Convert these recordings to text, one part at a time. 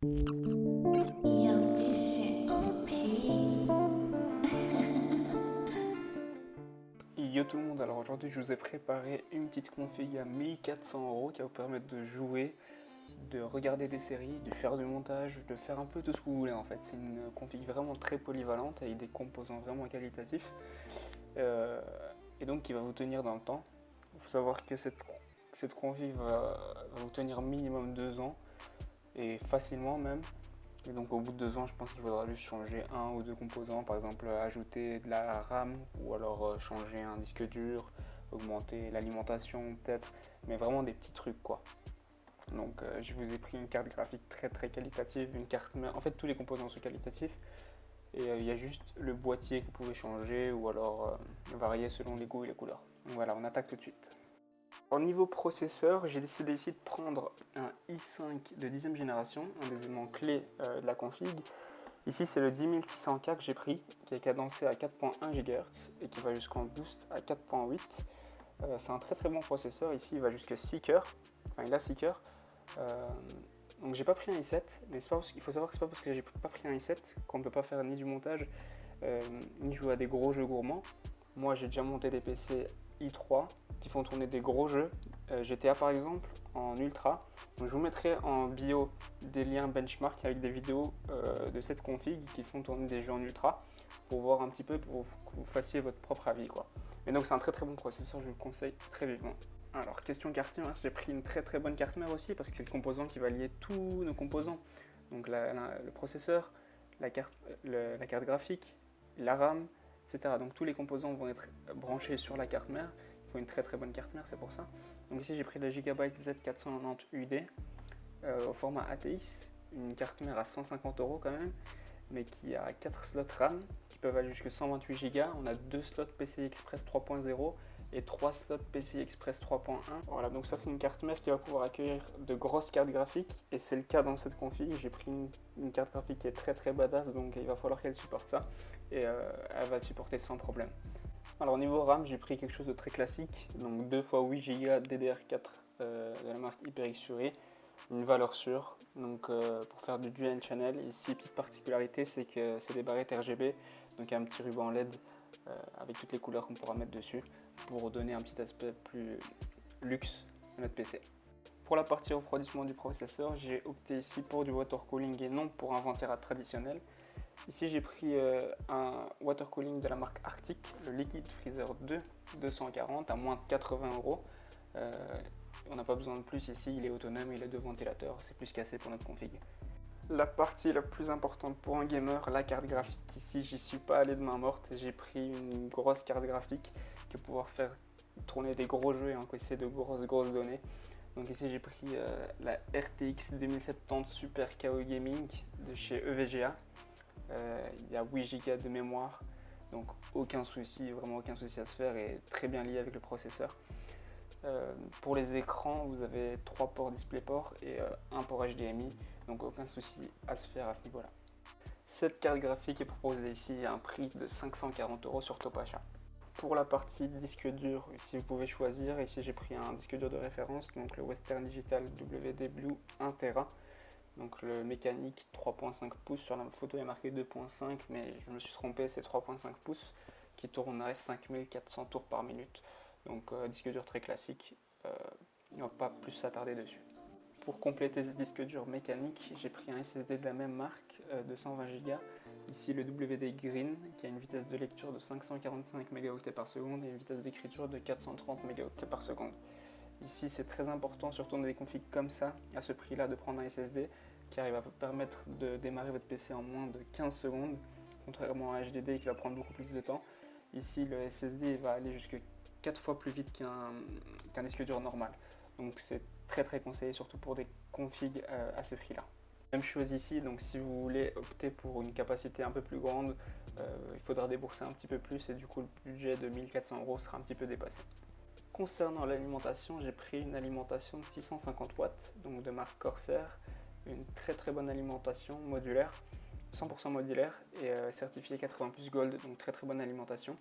Yo, this shit OP. Yo tout le monde, alors aujourd'hui je vous ai préparé une petite config à 1400 € qui va vous permettre de jouer, de regarder des séries, de faire du montage, de faire un peu tout ce que vous voulez en fait. C'est une config vraiment très polyvalente avec des composants vraiment qualitatifs euh, et donc qui va vous tenir dans le temps. Il faut savoir que cette config va vous tenir minimum 2 ans et facilement même. Et donc au bout de 2 ans, je pense qu'il faudra juste changer un ou deux composants, par exemple ajouter de la RAM ou alors changer un disque dur, augmenter l'alimentation peut-être, mais vraiment des petits trucs quoi. Donc je vous ai pris une carte graphique très qualitative, une carte mère. En fait tous les composants sont qualitatifs et il y a juste le boîtier que vous pouvez changer ou alors varier selon les goûts et les couleurs. Donc voilà, on attaque tout de suite. Au niveau processeur, j'ai décidé ici de prendre un i5 de 10e génération, un des éléments clés de la config. Ici, c'est le 10600K que j'ai pris, qui est cadencé à 4.1 GHz et qui va jusqu'en boost à 4.8. C'est un très bon processeur. Ici, il va jusqu'à 6 cœurs. Enfin, il a 6 cœurs. Donc, j'ai pas pris un i7, mais il faut savoir que c'est pas parce que j'ai pas pris un i7 qu'on ne peut pas faire ni du montage, ni jouer à des gros jeux gourmands. Moi, j'ai déjà monté des PC i3 qui font tourner des gros jeux, GTA par exemple, en ultra. Donc, je vous mettrai en bio des liens benchmark avec des vidéos de cette config qui font tourner des jeux en ultra pour voir un petit peu, pour que vous fassiez votre propre avis quoi. Mais donc c'est un très bon processeur, je vous le conseille très vivement. Alors question carte mère, j'ai pris une très bonne carte mère aussi parce que c'est le composant qui va lier tous nos composants. Donc le processeur, la carte graphique, la RAM, etc. Donc tous les composants vont être branchés sur la carte mère. Il faut une très bonne carte mère, c'est pour ça. Donc ici j'ai pris la Gigabyte Z490 UD au format ATX, une carte mère à 150 € quand même, mais qui a 4 slots RAM qui peuvent aller jusqu'à 128 Go. On a 2 slots PCI Express 3.0 et 3 slots PCI Express 3.1. Voilà, donc ça c'est une carte mère qui va pouvoir accueillir de grosses cartes graphiques et c'est le cas dans cette config. J'ai pris une carte graphique qui est très badass, donc il va falloir qu'elle supporte ça et elle va le supporter sans problème. Alors au niveau RAM, j'ai pris quelque chose de très classique, donc 2 x 8 Go DDR4 de la marque HyperX Fury, une valeur sûre, donc pour faire du dual channel. Ici, petite particularité, c'est que c'est des barrettes RGB, donc il y a un petit ruban LED avec toutes les couleurs qu'on pourra mettre dessus pour donner un petit aspect plus luxe à notre PC. Pour la partie refroidissement du processeur, j'ai opté ici pour du water cooling et non pour un ventirail traditionnel. Ici j'ai pris un water cooling de la marque Arctic, le Liquid Freezer 2 240 à moins de 80 €. On n'a pas besoin de plus ici, il est autonome, il a 2 ventilateurs, c'est plus qu'assez pour notre config. La partie la plus importante pour un gamer, la carte graphique. Ici j'y suis pas allé de main morte, j'ai pris une grosse carte graphique qui va pouvoir faire tourner des gros jeux et encaisser de grosses données. Donc ici j'ai pris la RTX 2070 Super KO Gaming de chez EVGA. Il y a 8 Go de mémoire, donc aucun souci, vraiment aucun souci à se faire et très bien lié avec le processeur. Pour les écrans, vous avez 3 ports DisplayPort et un port HDMI, donc aucun souci à se faire à ce niveau-là. Cette carte graphique est proposée ici à un prix de 540 € sur Topachat. Pour la partie disque dur, ici vous pouvez choisir. Ici j'ai pris un disque dur de référence, donc le Western Digital WD Blue 1 Tera. Donc le mécanique 3.5 pouces, sur la photo il est marqué 2.5, mais je me suis trompé, c'est 3.5 pouces qui tournerait 5400 tours par minute. Donc disque dur très classique, on ne va pas plus s'attarder dessus. Pour compléter ce disque dur mécanique, j'ai pris un SSD de la même marque de 120 Go. Ici le WD Green qui a une vitesse de lecture de 545 mégaoctets par seconde et une vitesse d'écriture de 430 mégaoctets par seconde. Ici c'est très important, surtout dans des configs comme ça, à ce prix là, de prendre un SSD car il va vous permettre de démarrer votre PC en moins de 15 secondes, contrairement à un HDD qui va prendre beaucoup plus de temps. Ici le SSD va aller jusqu'à 4 fois plus vite qu'un disque dur normal. Donc c'est très conseillé, surtout pour des configs à ce prix là. Même chose ici, donc si vous voulez opter pour une capacité un peu plus grande, il faudra débourser un petit peu plus et du coup le budget de 1400 € sera un petit peu dépassé. Concernant l'alimentation, j'ai pris une alimentation de 650 watts, donc de marque Corsair, une très bonne alimentation modulaire, 100% modulaire et certifiée 80 plus Gold, donc très bonne alimentation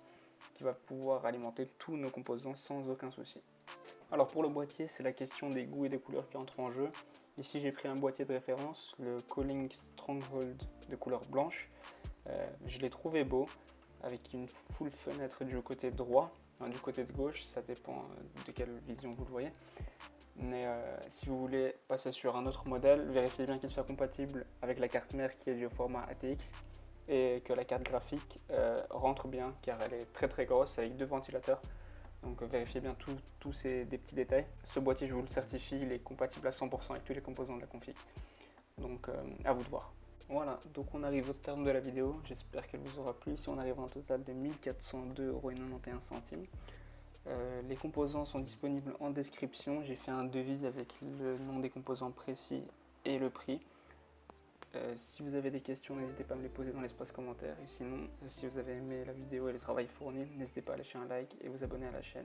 qui va pouvoir alimenter tous nos composants sans aucun souci. Alors pour le boîtier, c'est la question des goûts et des couleurs qui entrent en jeu. Ici j'ai pris un boîtier de référence, le Calling Stronghold de couleur blanche. Je l'ai trouvé beau, avec une full fenêtre du côté droit, du côté de gauche, ça dépend de quelle vision vous le voyez. Mais si vous voulez passer sur un autre modèle, vérifiez bien qu'il soit compatible avec la carte mère qui est du format ATX et que la carte graphique rentre bien car elle est très grosse avec 2 ventilateurs. Donc vérifiez bien tous ces des petits détails. Ce boîtier, je vous le certifie, il est compatible à 100% avec tous les composants de la config. Donc à vous de voir. Voilà, donc on arrive au terme de la vidéo. J'espère qu'elle vous aura plu. Ici on arrive à un total de 1402,91 €. Les composants sont disponibles en description. J'ai fait un devis avec le nom des composants précis et le prix. Si vous avez des questions, n'hésitez pas à me les poser dans l'espace commentaire. Et sinon, si vous avez aimé la vidéo et le travail fourni, n'hésitez pas à lâcher un like et vous abonner à la chaîne.